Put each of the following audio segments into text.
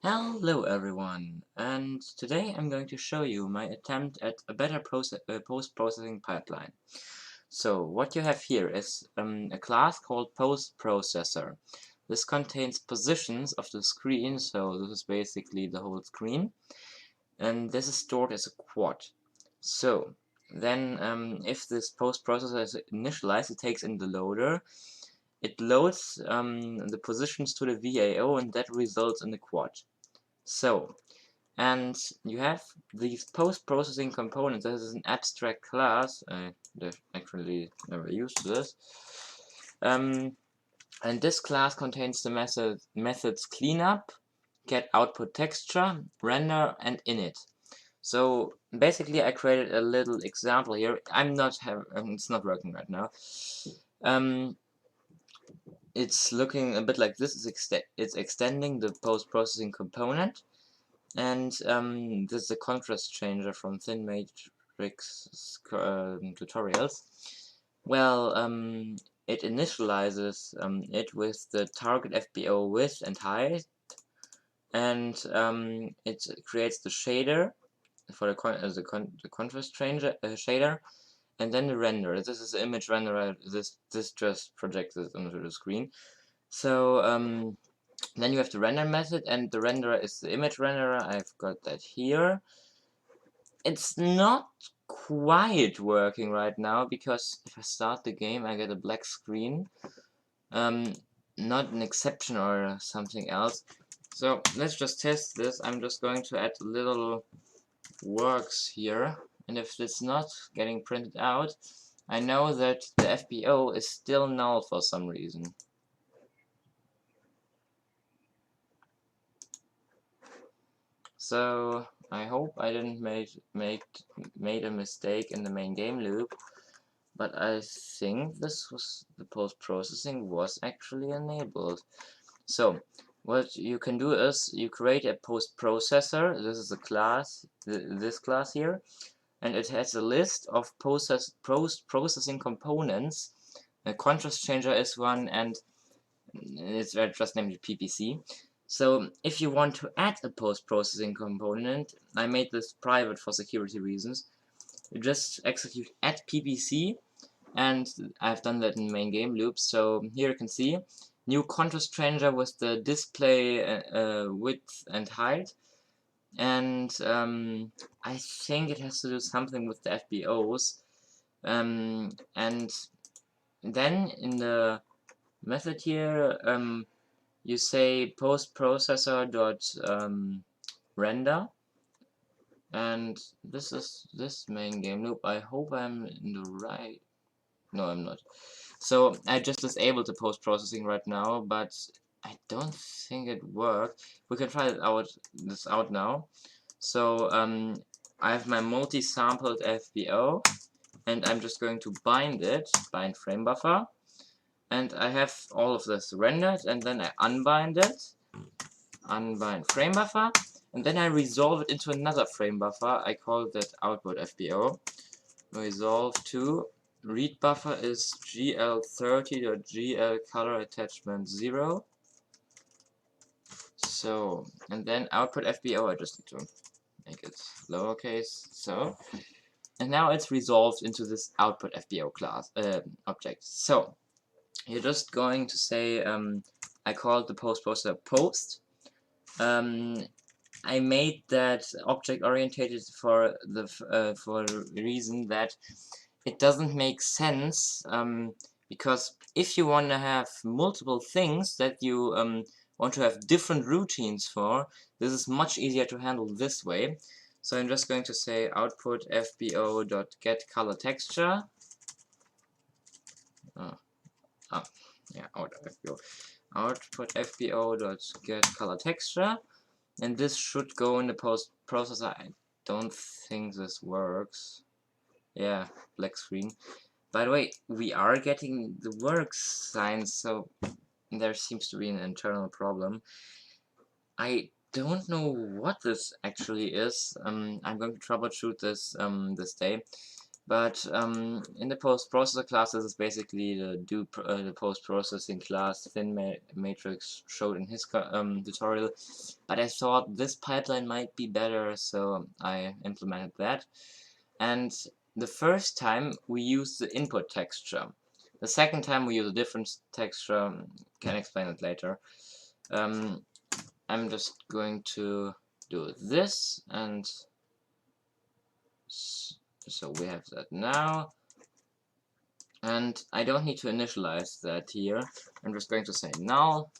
Hello everyone, and today I'm going to show you my attempt at a better post-processing pipeline. So what you have here is a class called PostProcessor. This contains positions of the screen, so this is basically the whole screen, and this is stored as a quad. So then if this post-processor is initialized, it takes in the loader. It loads the positions to the VAO, and that results in a quad. So, and you have these post-processing components. This is an abstract class. I actually never used this. And this class contains the methods cleanup, get output texture, render, and init. So basically, I created a little example here. It's not working right now. It's looking a bit like this. It's extending the post-processing component. And this is a contrast changer from Thin Matrix tutorials. Well, it initializes it with the target FBO width and height, and it creates the shader for the contrast changer shader, and then the render. This is the image renderer. This just projects it onto the screen. So then you have the render method, and the renderer is the image renderer. I've got that here. It's not quite working right now because if I start the game I get a black screen. Not an exception or something else. So let's just test this. I'm just going to add little works here, and if it's not getting printed out, I know that the FBO is still null for some reason. So I hope I didn't made a mistake in the main game loop, but I think the post-processing was actually enabled. So what you can do is you create a post-processor. This is a class, this class here, and it has a list of post-processing components. A contrast changer is one, and it's just named PPC. So if you want to add a post-processing component, I made this private for security reasons. You just execute add PPC, and I've done that in the main game loop. So here you can see new contrast changer with the display width and height, and I think it has to do something with the FBOs, and then in the method here you say postprocessor dot render, and this is this main game loop. I hope I'm in the right. No, I'm not. So I just disabled the post-processing right now, but I don't think it worked. We can try this out now. So I have my multi-sampled FBO, and I'm just going to bind frame buffer, and I have all of this rendered, and then I unbind it, unbind frame buffer, and then I resolve it into another frame buffer. I call that output FBO. Resolve to read buffer is gl30.gl color attachment 0. So, and then output FBO, I just need to make it lowercase, so. And now it's resolved into this output FBO class object. So, you're just going to say, I called the post-processor post. I made that object orientated for the reason that it doesn't make sense, because if you want to have multiple things that you want to have different routines for, this is much easier to handle this way. So I'm just going to say output fbo.getColorTexture. Output fbo.getColorTexture, and this should go in the post-processor. I don't think this works. Yeah, black screen. By the way, we are getting the works signs, so there seems to be an internal problem. I don't know what this actually is. I'm going to troubleshoot this this day. But in the post-processor class, this is basically the post-processing class Matrix showed in his tutorial. But I thought this pipeline might be better, so I implemented that. And the first time we used the input texture. The second time we use a different texture. Can explain it later. I'm just going to do this, and so we have that now. And I don't need to initialize that here. I'm just going to say null.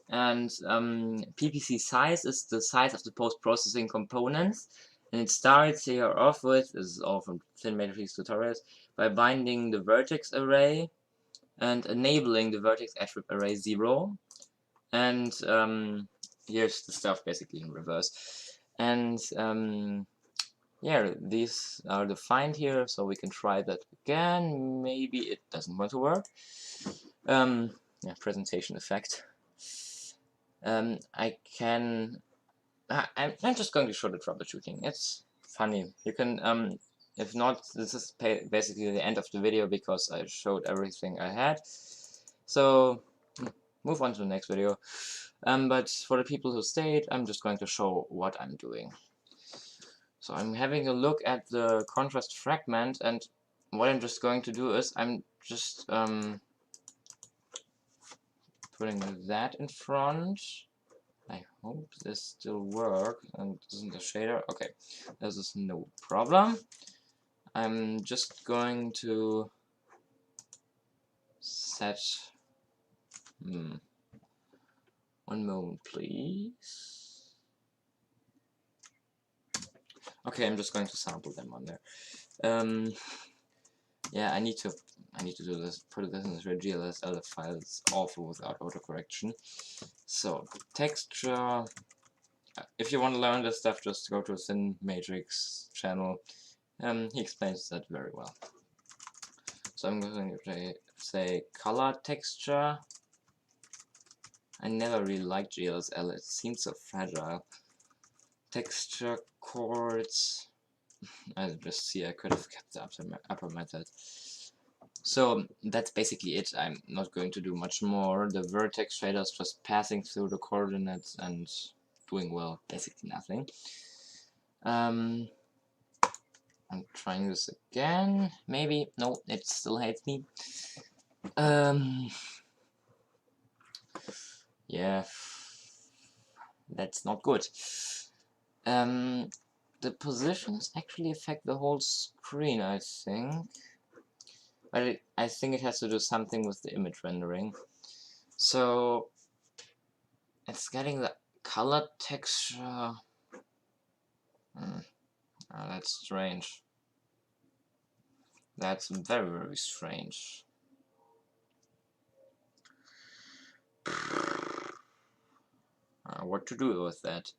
And PPC size is the size of the post-processing components. And it starts here off with, this is all from Thin Matrix tutorials, by binding the vertex array and enabling the vertex attribute array 0. And here's the stuff basically in reverse. And yeah, these are defined here, so we can try that again. Maybe it doesn't want to work. Yeah, presentation effect. I can. I'm just going to show the troubleshooting. It's funny. You can, if not, this is basically the end of the video because I showed everything I had. So move on to the next video. But for the people who stayed, I'm just going to show what I'm doing. So I'm having a look at the contrast fragment, and what I'm just going to do is I'm just putting that in front. I hope this still works and isn't a shader. Okay, this is no problem. I'm just going to set. One moment, please. Okay, I'm just going to sample them on there. Yeah, I need to do this. Put this in this GLS other file. It's awful without autocorrection. So texture. If you want to learn this stuff, just go to the Thin Matrix channel. He explains that very well. So I'm going to say color texture. I never really liked GLSL. It seems so fragile. Texture chords. I just see I could have kept the upper method. So that's basically it. I'm not going to do much more. The vertex shader is just passing through the coordinates and doing, well, basically nothing. I'm trying this again. Maybe. No, it still hates me. Yeah. That's not good. The positions actually affect the whole screen, I think. But I think it has to do something with the image rendering. So it's getting the color texture. Oh, that's strange. That's very, very strange. What to do with that?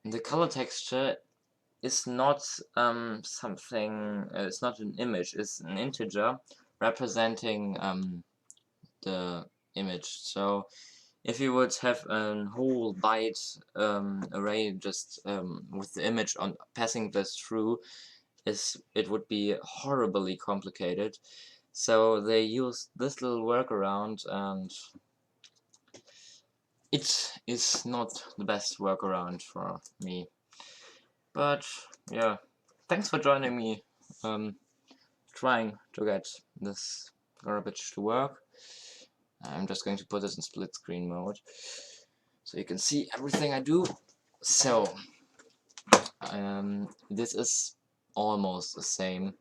The color texture is not something. It's not an image. It's an integer representing the image. So if you would have a whole byte array just with the image on passing this through, it would be horribly complicated. So they use this little workaround, and it is not the best workaround for me. But yeah, thanks for joining me trying to get this garbage to work. I'm just going to put this in split screen mode so you can see everything I do. So this is almost the same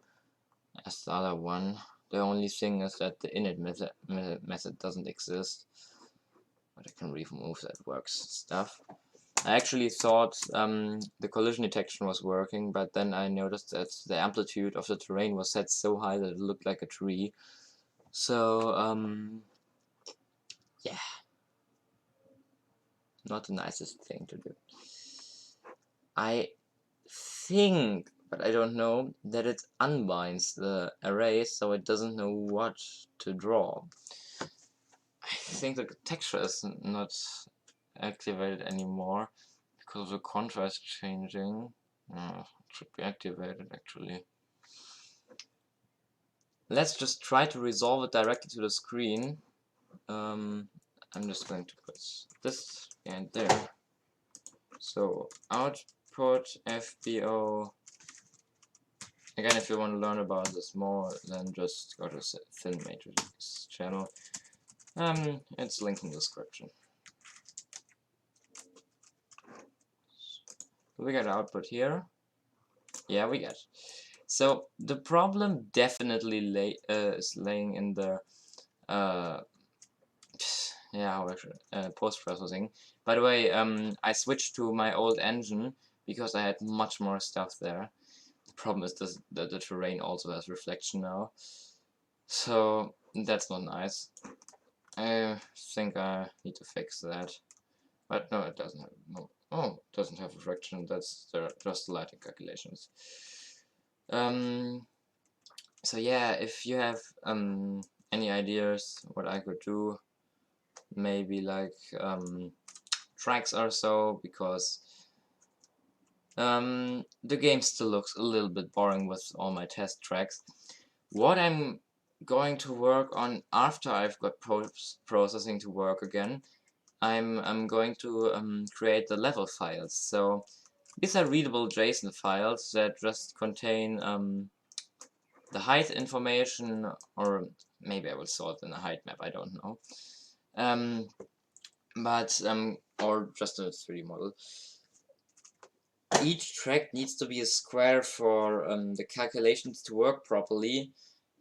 as the other one. The only thing is that the init method doesn't exist, but I can remove that works stuff. I actually thought the collision detection was working, but then I noticed that the amplitude of the terrain was set so high that it looked like a tree. So yeah, not the nicest thing to do. I think, but I don't know, that it unbinds the array so it doesn't know what to draw. I think the texture is not activated anymore because of the contrast changing. It should be activated actually. let's just try to resolve it directly to the screen. I'm just going to put this and there. So output FBO. Again, if you want to learn about this more, then just go to Thin Matrix channel. It's linked in the description. We got output here. Yeah, we get. So the problem definitely is laying in the post-processing. By the way, I switched to my old engine because I had much more stuff there. The problem is that the terrain also has reflection now, so that's not nice. I think I need to fix that. But no, it doesn't have it doesn't have reflection. That's just the lighting calculations. So yeah, if you have any ideas what I could do, maybe like tracks or so, because the game still looks a little bit boring with all my test tracks. What I'm going to work on after I've got post-processing to work again, I'm going to create the level files. So these are readable JSON files that just contain the height information, or maybe I will sort in a height map, I don't know. Or just a 3D model. Each track needs to be a square for the calculations to work properly,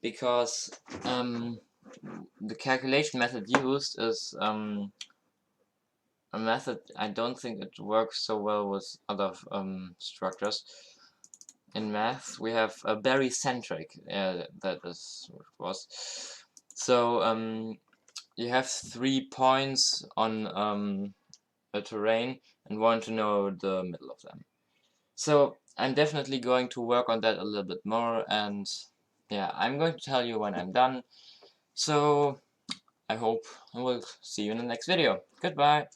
because the calculation method used is a method I don't think it works so well with other structures. In math we have a barycentric, that is what it was. So you have 3 points on a terrain and want to know the middle of them. So I'm definitely going to work on that a little bit more, and yeah, I'm going to tell you when I'm done. So I hope I will see you in the next video. Goodbye.